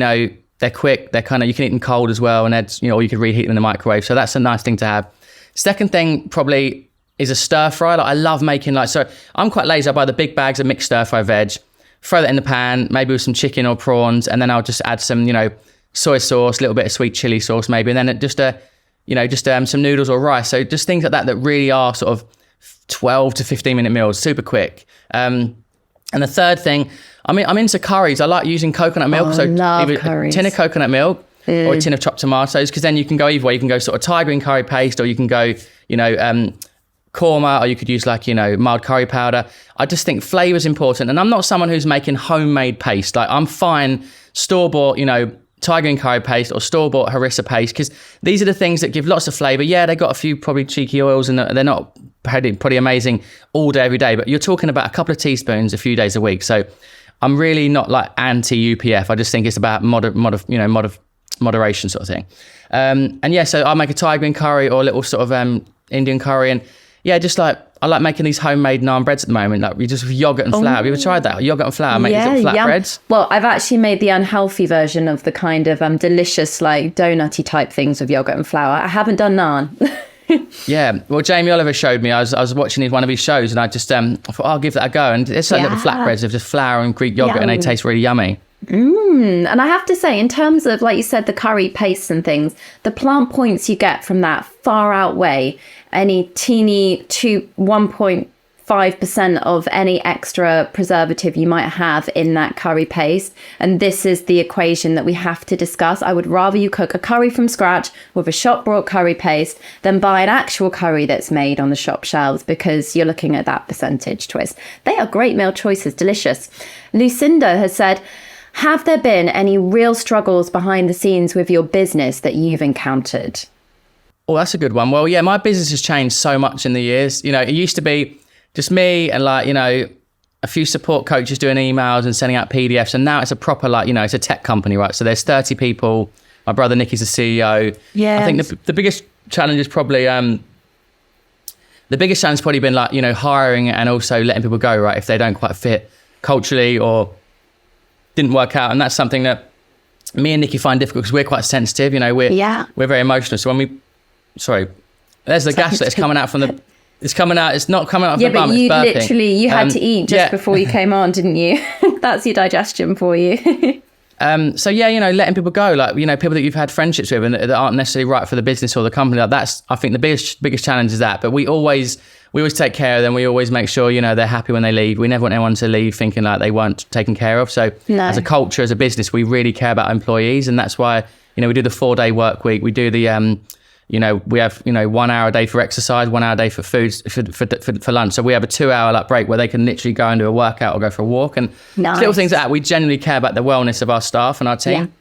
they're quick, they're kind of, you can eat them cold as well, and that's, or you could reheat them in the microwave. So that's a nice thing to have. Second thing probably is a stir fry. Like, I love making so I'm quite lazy. I buy the big bags of mixed stir fry veg, throw that in the pan, maybe with some chicken or prawns, and then I'll just add some, soy sauce, a little bit of sweet chili sauce maybe, and then just some noodles or rice. So just things like that really are sort of 12 to 15 minute meals, super quick. And the third thing, I'm into curries. I like using coconut milk. So either curries. A tin of coconut milk or a tin of chopped tomatoes, because then you can go either way. You can go sort of Thai green curry paste, or you can go, korma, or you could use like, mild curry powder. I just think flavour is important. And I'm not someone who's making homemade paste. Like, I'm fine store-bought, Thai green curry paste or store-bought harissa paste, because these are the things that give lots of flavour. Yeah, they got a few probably cheeky oils, and they're not pretty amazing all day, every day. But you're talking about a couple of teaspoons a few days a week. So I'm really not like anti-UPF. I just think it's about moderation sort of thing. So I'll make a Thai green curry or a little sort of Indian curry. And yeah, just like, I like making these homemade naan breads at the moment. Like, we just with yogurt and flour. Have you ever tried that? Yogurt and flour, make these little flat breads. Well, I've actually made the unhealthy version of the kind of delicious, like donutty type things with yogurt and flour. I haven't done naan. Yeah, well, Jamie Oliver showed me. I was watching one of his shows, and I just I thought, I'll give that a go. And it's like little flatbreads of just flour and Greek yogurt, and they taste really yummy. And I have to say, in terms of, like you said, the curry pastes and things, the plant points you get from that far outweigh any teeny 1.5% of any extra preservative you might have in that curry paste. And this is the equation that we have to discuss. I would rather you cook a curry from scratch with a shop bought curry paste than buy an actual curry that's made on the shop shelves, because you're looking at that percentage twist. They are great meal choices, delicious. Lucinda has said, have there been any real struggles behind the scenes with your business that you've encountered? Oh, that's a good one. Well, yeah, my business has changed so much in the years. It used to be just me and a few support coaches doing emails and sending out PDFs. And now it's a proper, it's a tech company, right? So there's 30 people. My brother Nicky's the CEO. Yeah. I think the biggest challenge is probably, been hiring and also letting people go, right? If they don't quite fit culturally or didn't work out. And that's something that me and Nicky find difficult, because we're quite sensitive. We're very emotional. So when there's the gas that's coming out from the It's coming out. It's not coming out of Yeah, the bum. but you It's burping. literally, you had to eat just before you came on, didn't you? That's your digestion for you. So yeah, you know, letting people go, like, you know, people that you've had friendships with and that aren't necessarily right for the business or the company. Like that's, I think the biggest challenge is that. But we always take care of them. We always make sure, you know, they're happy when they leave. We never want anyone to leave thinking like they weren't taken care of. So as a culture, as a business, we really care about employees, and that's why, you know, we do the 4-day work week. We do the you know, we have, you know, 1 hour a day for exercise, 1 hour a day for food, for lunch. So we have a 2-hour like break where they can literally go and do a workout or go for a walk, and little things like that. We genuinely care about the wellness of our staff and our team.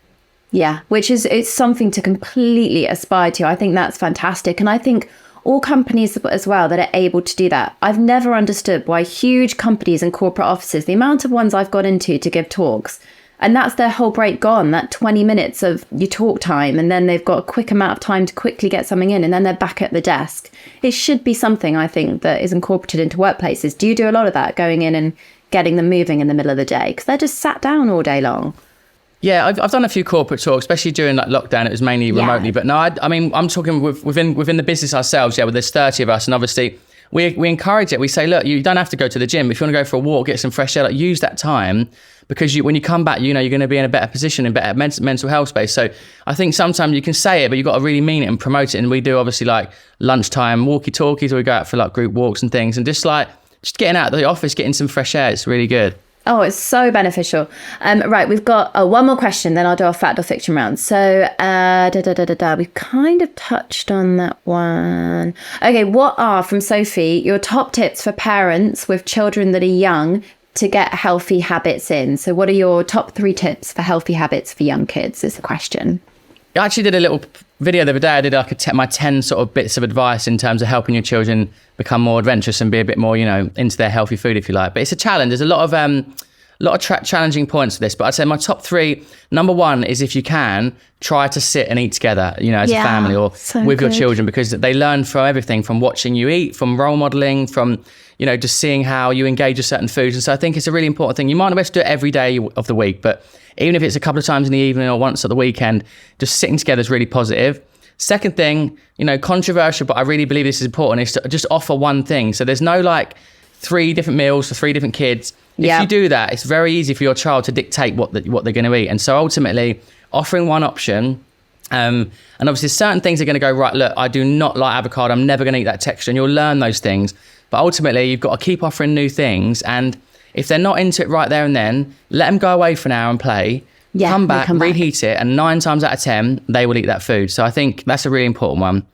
Yeah, which is, it's something to completely aspire to. I think that's fantastic. And I think all companies as well that are able to do that. I've never understood why huge companies and corporate offices, the amount of ones I've got into to give talks, and that's their whole break gone, that 20 minutes of your talk time, and then they've got a quick amount of time to quickly get something in, and then they're back at the desk. It should be something, I think, that is incorporated into workplaces. Do you do a lot of that, going in and getting them moving in the middle of the day? Because they're just sat down all day long. Yeah, I've done a few corporate talks, especially during like lockdown. It was mainly remotely, but no, I mean, I'm talking within the business ourselves. Yeah, well, there's 30 of us, and obviously we encourage it. We say, look, you don't have to go to the gym. If you want to go for a walk, get some fresh air, like use that time, because when you come back, you know, you're going to be in a better position, in better mental health space. So I think sometimes you can say it, but you've got to really mean it and promote it. And we do obviously like lunchtime walkie-talkies, or we go out for like group walks and things, and just getting out of the office, getting some fresh air. It's really good. Oh, it's so beneficial. Right, we've got one more question, then I'll do our fact or fiction round. So, we've kind of touched on that one. Okay, what are, from Sophie, your top tips for parents with children that are young to get healthy habits in? So what are your top 3 tips for healthy habits for young kids is the question. I actually did a little video the other day. I did like my 10 sort of bits of advice in terms of helping your children become more adventurous and be a bit more, you know, into their healthy food, if you like. But it's a challenge. There's a lot of challenging points for this. But I'd say my top 3, number 1 is, if you can, try to sit and eat together, you know, as a family or with your children, because they learn from everything, from watching you eat, from role modeling, from, you know, just seeing how you engage with certain foods. And so I think it's a really important thing. You might not be able to do it every day of the week, but even if it's a couple of times in the evening or once at the weekend, just sitting together is really positive. Second thing, you know, controversial, but I really believe this is important, is to just offer one thing. So there's no like 3 different meals for 3 different kids. If you do that, it's very easy for your child to dictate what they're going to eat. And so ultimately, offering one option, and obviously certain things are going to go, right, look, I do not like avocado, I'm never going to eat that texture, and you'll learn those things. But ultimately, you've got to keep offering new things, and if they're not into it right there and then, let them go away for an hour and play, come back, reheat it, and 9 times out of 10, they will eat that food. So I think that's a really important one.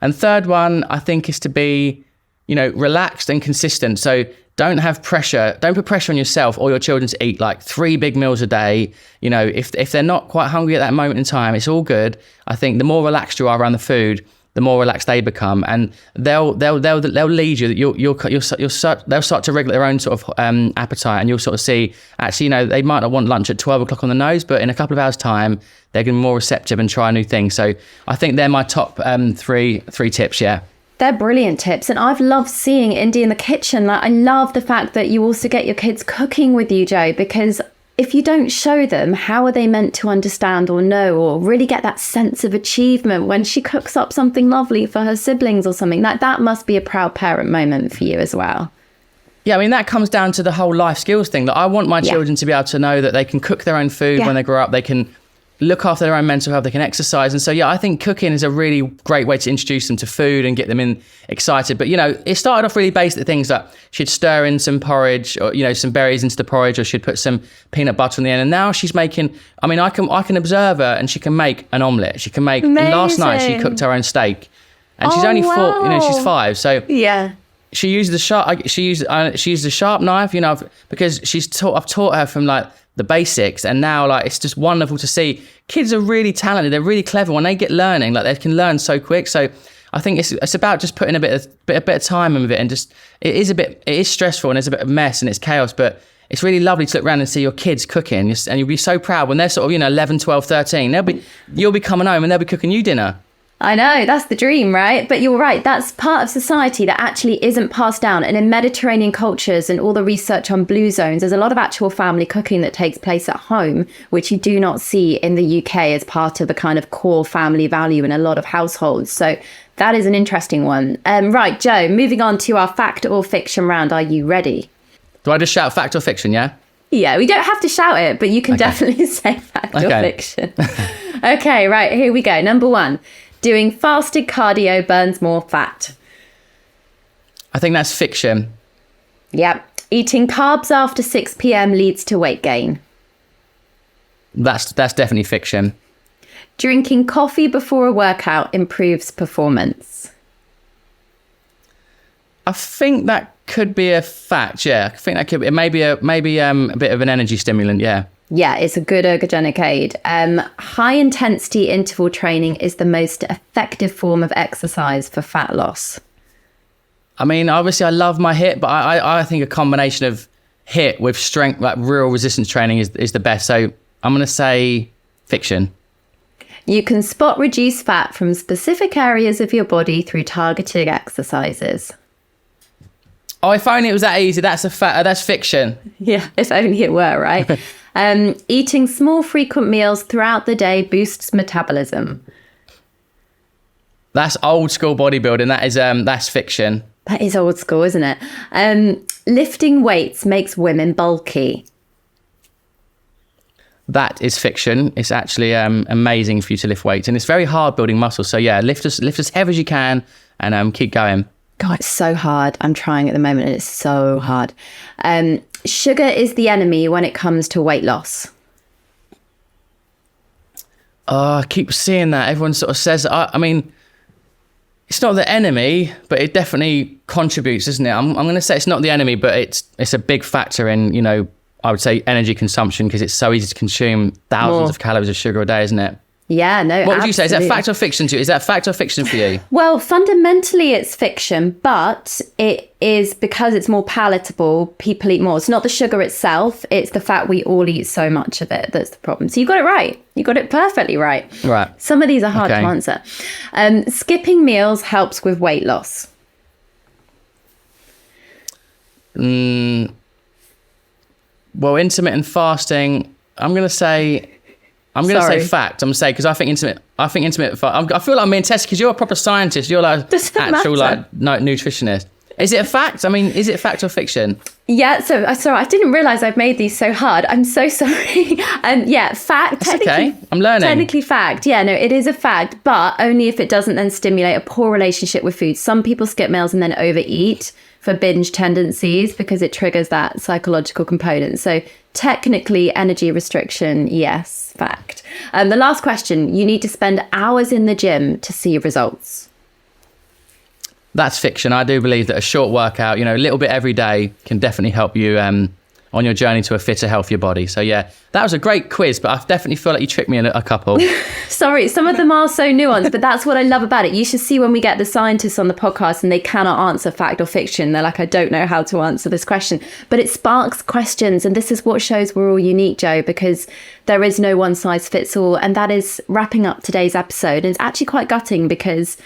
And third one, I think, is to be, you know, relaxed and consistent. So don't have pressure. Don't put pressure on yourself or your children to eat like 3 big meals a day. You know, if they're not quite hungry at that moment in time, it's all good. I think the more relaxed you are around the food, the more relaxed they become, and they'll lead you. They'll start to regulate their own sort of appetite, and you'll sort of see, actually, you know, they might not want lunch at 12 o'clock on the nose, but in a couple of hours' time, they're getting more receptive and try new things. So I think they're my top 3 tips. Yeah. They're brilliant tips. And I've loved seeing Indy in the kitchen. Like, I love the fact that you also get your kids cooking with you, Jo, because if you don't show them, how are they meant to understand or know or really get that sense of achievement when she cooks up something lovely for her siblings or something? That must be a proud parent moment for you as well. Yeah, I mean, that comes down to the whole life skills thing. That I want my children to be able to know that they can cook their own food when they grow up. They can look after their own mental health, they can exercise. And so, yeah, I think cooking is a really great way to introduce them to food and get them excited. But, you know, it started off really basic things, like she'd stir in some porridge or, you know, some berries into the porridge, or she'd put some peanut butter on the end. And now she's making, I mean, I can observe her, and she can make an omelette. She can make, last night she cooked her own steak, and she's only 4, you know, she's 5. So yeah. She used the sharp knife, you know, because I've taught her from like the basics, and now like it's just wonderful to see. Kids are really talented, they're really clever when they get learning, like they can learn so quick. So I think it's about just putting a bit of time in with it, and just it is stressful and it's a bit of mess and it's chaos, but it's really lovely to look around and see your kids cooking, and you'll be so proud when they're sort of, you know, 11, 12, 13. You'll be coming home and they'll be cooking you dinner. I know, that's the dream, right? But you're right, that's part of society that actually isn't passed down. And in Mediterranean cultures and all the research on blue zones, there's a lot of actual family cooking that takes place at home, which you do not see in the UK as part of a kind of core family value in a lot of households. So that is an interesting one. Right, Joe, moving on to our fact or fiction round. Are you ready? Do I just shout fact or fiction, yeah? Yeah, we don't have to shout it, but you can definitely say fact or fiction. Okay, right, here we go. Number 1. Doing fasted cardio burns more fat. I think that's fiction. Yep. Eating carbs after 6 p.m. leads to weight gain. That's definitely fiction. Drinking coffee before a workout improves performance. I think that could be a fact. Yeah, I think that could be maybe a bit of an energy stimulant. Yeah. Yeah, it's a good ergogenic aid. High intensity interval training is the most effective form of exercise for fat loss. I mean, obviously I love my HIIT, but I think a combination of HIIT with strength, like real resistance training is the best. So I'm going to say fiction. You can spot reduced fat from specific areas of your body through targeted exercises. Oh, if only it was that easy. That's that's fiction. Yeah, if only it were, right? Eating small, frequent meals throughout the day boosts metabolism. That's old school bodybuilding. That's fiction. That is old school, isn't it? Lifting weights makes women bulky. That is fiction. It's actually amazing for you to lift weights, and it's very hard building muscle. So yeah, lift as heavy as you can, and keep going. God, it's so hard. I'm trying at the moment and it's so hard. Sugar is the enemy when it comes to weight loss. Oh, I keep seeing that. Everyone sort of says, I mean, it's not the enemy, but it definitely contributes, isn't it? I'm going to say it's not the enemy, but it's a big factor in, I would say energy consumption, because it's so easy to consume thousands of calories of sugar a day, isn't it? Yeah, no, What would you say? Is that fact or fiction to you? Is that fact or fiction for you? Well, fundamentally it's fiction, but it is because it's more palatable, people eat more. It's not the sugar itself, it's the fact we all eat so much of it that's the problem. So you got it right. You got it perfectly right. Right. Some of these are hard to answer. Skipping meals helps with weight loss. Well, intermittent fasting, I'm going to say fact. I'm going to say, because I think intermittent. I feel like I'm being tested because you're a proper scientist. You're like actual nutritionist. Is it a fact? I mean, is it fact or fiction? Yeah. So sorry, I didn't realize I've made these so hard. I'm so sorry. Yeah, fact. That's okay. I'm learning. Technically fact. Yeah, no, it is a fact, but only if it doesn't then stimulate a poor relationship with food. Some people skip meals and then overeat for binge tendencies because it triggers that psychological component. So technically energy restriction, yes, fact. The last question, you need to spend hours in the gym to see results. That's fiction. I do believe that a short workout, a little bit every day can definitely help you on your journey to a fitter, healthier body. So yeah, that was a great quiz, but I definitely feel like you tricked me in a couple. Sorry, some of them are so nuanced, but that's what I love about it. You should see when we get the scientists on the podcast and they cannot answer fact or fiction. They're like, I don't know how to answer this question, but it sparks questions. And this is what shows we're all unique, Joe, because there is no one size fits all. And that is wrapping up today's episode. And it's actually quite gutting because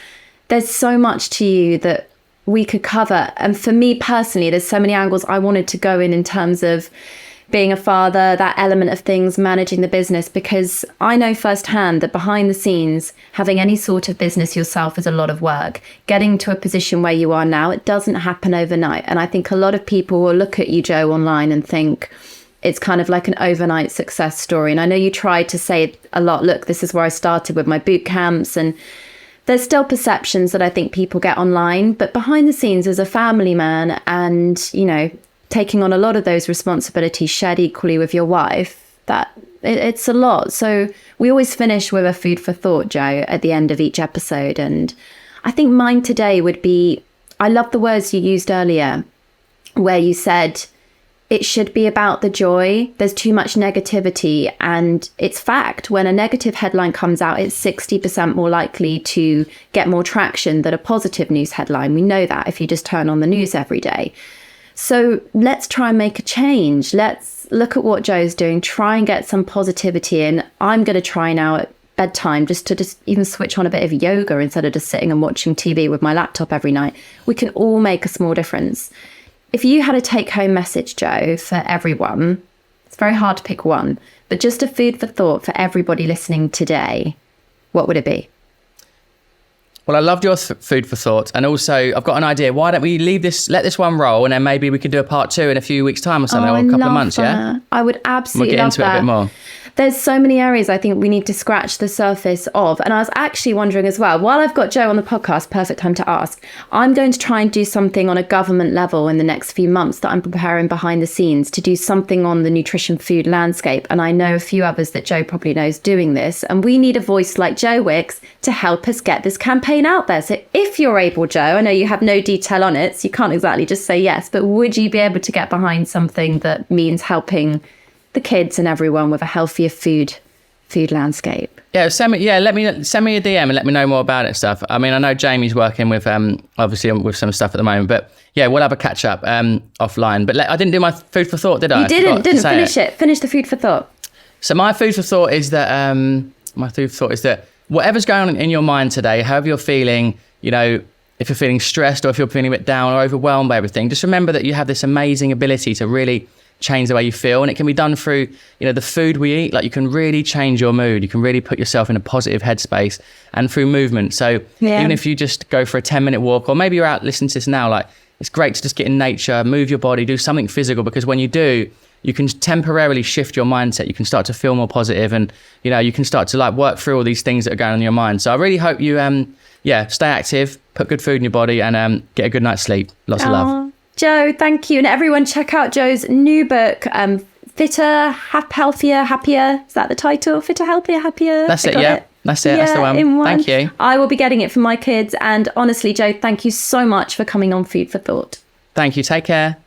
there's so much to you that we could cover. And for me personally, there's so many angles I wanted to go in terms of being a father, that element of things, managing the business, because I know firsthand that behind the scenes, having any sort of business yourself is a lot of work. Getting to a position where you are now, it doesn't happen overnight. And I think a lot of people will look at you, Joe, online and think it's kind of like an overnight success story. And I know you tried to say a lot, look, this is where I started with my boot camps, and there's still perceptions that I think people get online, but behind the scenes as a family man and, taking on a lot of those responsibilities shared equally with your wife, that it's a lot. So we always finish with a food for thought, Joe, at the end of each episode. And I think mine today would be, I love the words you used earlier, where you said, it should be about the joy. There's too much negativity, and it's fact. When a negative headline comes out, it's 60% more likely to get more traction than a positive news headline. We know that if you just turn on the news every day. So let's try and make a change. Let's look at what Joe's doing, try and get some positivity in. I'm going to try now at bedtime, just to even switch on a bit of yoga instead of just sitting and watching TV with my laptop every night, we can all make a small difference. If you had a take-home message, Jo, for everyone, it's very hard to pick one, but just a food for thought for everybody listening today, what would it be? Well, I loved your food for thought. And also, I've got an idea. Why don't we let this one roll, and then maybe we could do a part 2 in a few weeks' time or something, or a couple of months, yeah? I would absolutely love that. We'll get into it a bit more. There's so many areas I think we need to scratch the surface of. And I was actually wondering as well, while I've got Jo on the podcast, perfect time to ask, I'm going to try and do something on a government level in the next few months that I'm preparing behind the scenes to do something on the nutrition food landscape. And I know a few others that Jo probably knows doing this. And we need a voice like Jo Wicks to help us get this campaign out there. So if you're able, Jo, I know you have no detail on it, so you can't exactly just say yes, but would you be able to get behind something that means helping the kids and everyone with a healthier food landscape? Yeah, send me a DM and let me know more about it and stuff. I mean, I know Jamie's working with obviously with some stuff at the moment, but yeah, we'll have a catch up offline. But I didn't do my food for thought, did I? You didn't finish it. Finish the food for thought. So my food for thought is that whatever's going on in your mind today, however you're feeling, you know, if you're feeling stressed or if you're feeling a bit down or overwhelmed by everything, just remember that you have this amazing ability to really change the way you feel, and it can be done through, you know, the food we eat. Like, you can really change your mood, you can really put yourself in a positive headspace, and through movement. So even if you just go for a 10-minute walk, or maybe you're out listening to this now, like, it's great to just get in nature, move your body, do something physical, because when you do, you can temporarily shift your mindset. You can start to feel more positive, and, you know, you can start to like work through all these things that are going on in your mind. So I really hope you stay active, put good food in your body, and get a good night's sleep. Lots of love. Jo, thank you. And everyone, check out Jo's new book, Fitter, Healthier, Happier. Is that the title? Fitter, Healthier, Happier? That's it, yeah. That's it. That's the one. Thank you. I will be getting it for my kids. And honestly, Jo, thank you so much for coming on Food for Thought. Thank you. Take care.